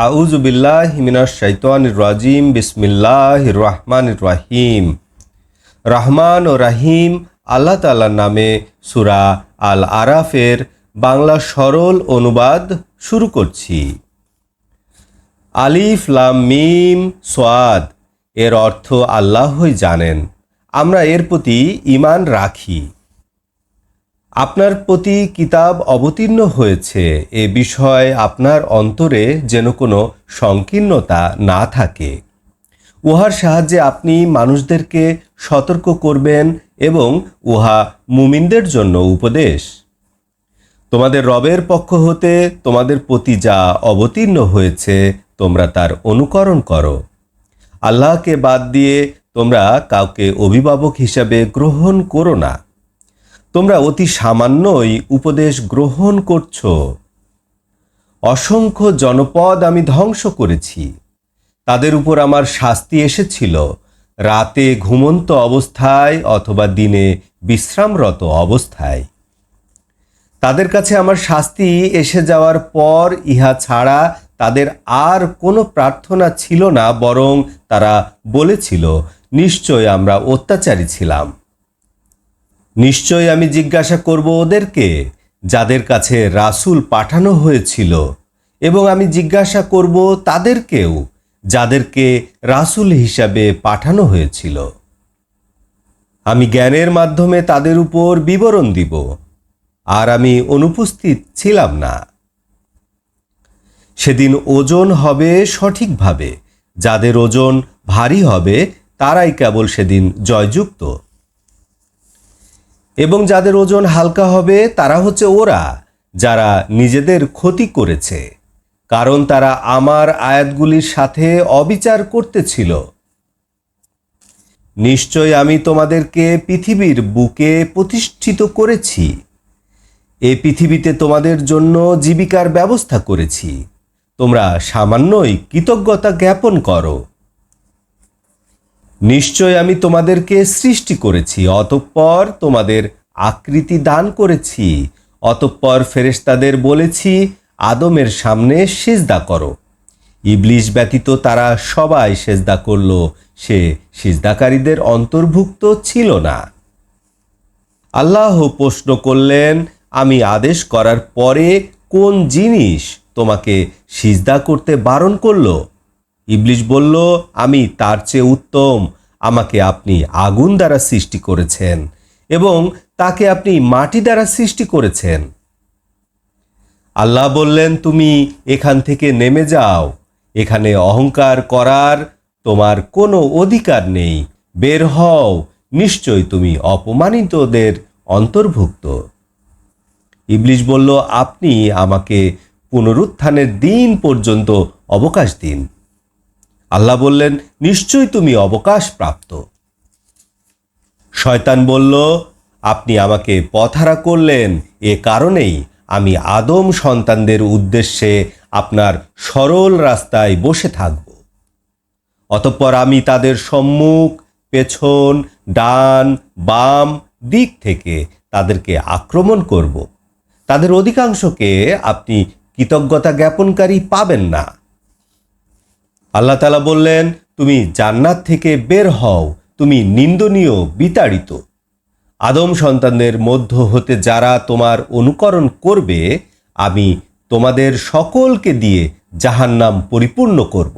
আউযু বিল্লাহি মিনাশ শাইতানির রাজিম। বিসমিল্লাহির রহমানির রহিম। রহমান ও রহিম আল্লাহ তাআলার নামে সূরা আল আরাফের বাংলা সরল অনুবাদ শুরু করছি। আলিফ লাম মিম সোয়াদ এর অর্থ আল্লাহই জানেন। আমরা এর প্রতি ঈমান রাখি। আপনার প্রতি কিতাব অবতীর্ণ হয়েছে এ বিষয়ে আপনার অন্তরে যেন কোনো সংকীর্ণতা না থাকে। উহার সাহায্যে আপনি মানুষদেরকে সতর্ক করবেন এবং উহা মুমিনদের জন্য উপদেশ। তোমাদের রবের পক্ষ হতে তোমাদের প্রতি যা অবতীর্ণ হয়েছে তোমরা তার অনুকরণ করো। আল্লাহকে বাদ দিয়ে তোমরা কাউকে অভিভাবক হিসাবে গ্রহণ করো না। তোমরা অতি সামান্যই উপদেশ গ্রহণ করছ। অসংখ্য জনপদ আমি ধ্বংস করেছি। তাদের উপর আমার শাস্তি এসেছিল রাতে ঘুমন্ত অবস্থায় অথবা দিনে বিশ্রামরত অবস্থায়। তাদের কাছে আমার শাস্তি এসে যাওয়ার পর ইহা ছাড়া তাদের আর কোনো প্রার্থনা ছিল না, বরং তারা বলেছিল, নিশ্চয় আমরা অত্যাচারী ছিলাম। নিশ্চয় আমি জিজ্ঞাসা করব ওদেরকে যাদের কাছে রাসূল পাঠানো হয়েছিল, এবং আমি জিজ্ঞাসা করব তাদেরকেও যাদেরকে রাসূল হিসাবে পাঠানো হয়েছিল। আমি জ্ঞানের মাধ্যমে তাদের উপর বিবরণ দিব, আর আমি অনুপস্থিত ছিলাম না। সেদিন ওজন হবে সঠিকভাবে। যাদের ওজন ভারী হবে তারাই কেবল সেদিন জয়যুক্ত, এবং যাদের ওজন হালকা হবে তারা হচ্ছে ওরা যারা নিজেদের ক্ষতি করেছে, কারণ তারা আমার আয়াতগুলির সাথে অবিচার করতেছিল। নিশ্চয় আমি তোমাদেরকে পৃথিবীর বুকে প্রতিষ্ঠিত করেছি। এ পৃথিবীতে তোমাদের জন্য জীবিকার ব্যবস্থা করেছি। তোমরা সামান্যই কৃতজ্ঞতা জ্ঞাপন করো। নিশ্চয় আমি তোমাদেরকে সৃষ্টি করেছি, অতঃপর তোমাদের আকৃতি দান করেছি। অতঃপর ফেরেশতাদের বলেছি আদমের সামনে সিজদা করো। ইবলিস ব্যতীত তারা সবাই সিজদা করল, সে সিজদাকারীদের অন্তর্ভুক্ত ছিল না। আল্লাহ প্রশ্ন করলেন, আমি আদেশ করার পরে কোন জিনিস তোমাকে সিজদা করতে বারণ করলো? ইবলিস বলল, আমি তার চেয়ে উত্তম। আমাকে আপনি আগুন দ্বারা সৃষ্টি করেছেন এবং তাকে আপনি মাটি দ্বারা সৃষ্টি করেছেন। আল্লাহ বললেন, তুমি এখান থেকে নেমে যাও। এখানে অহংকার করার তোমার কোনো অধিকার নেই। বের হও, নিশ্চয় তুমি অপমানিতদের অন্তর্ভুক্ত। ইবলিস বলল, আপনি আমাকে পুনরুত্থানের দিন পর্যন্ত অবকাশ দিন। আল্লাহ বললেন, নিশ্চয় তুমি অবকাশ প্রাপ্ত। শয়তান বলল, আপনি আমাকে পথহারা করলেন, এ কারণেই আমি আদম সন্তানদের উদ্দেশ্যে আপনার সরল রাস্তায় বসে থাকব। অতঃপর আমি তাদের সম্মুখ, পেছন, ডান, বাম দিক থেকে তাদেরকে আক্রমণ করব। তাদের অধিকাংশকে আপনি কৃতজ্ঞতা জ্ঞাপনকারী পাবেন না। আল্লাহ তাআলা বললেন, তুমি জান্নাত থেকে বের হও, তুমি নিন্দনীয় বিতাড়িত। আদম সন্তানদের মধ্য হতে যারা তোমার অনুকরণ করবে, আমি তোমাদের সকলকে দিয়ে জাহান্নাম পরিপূর্ণ করব।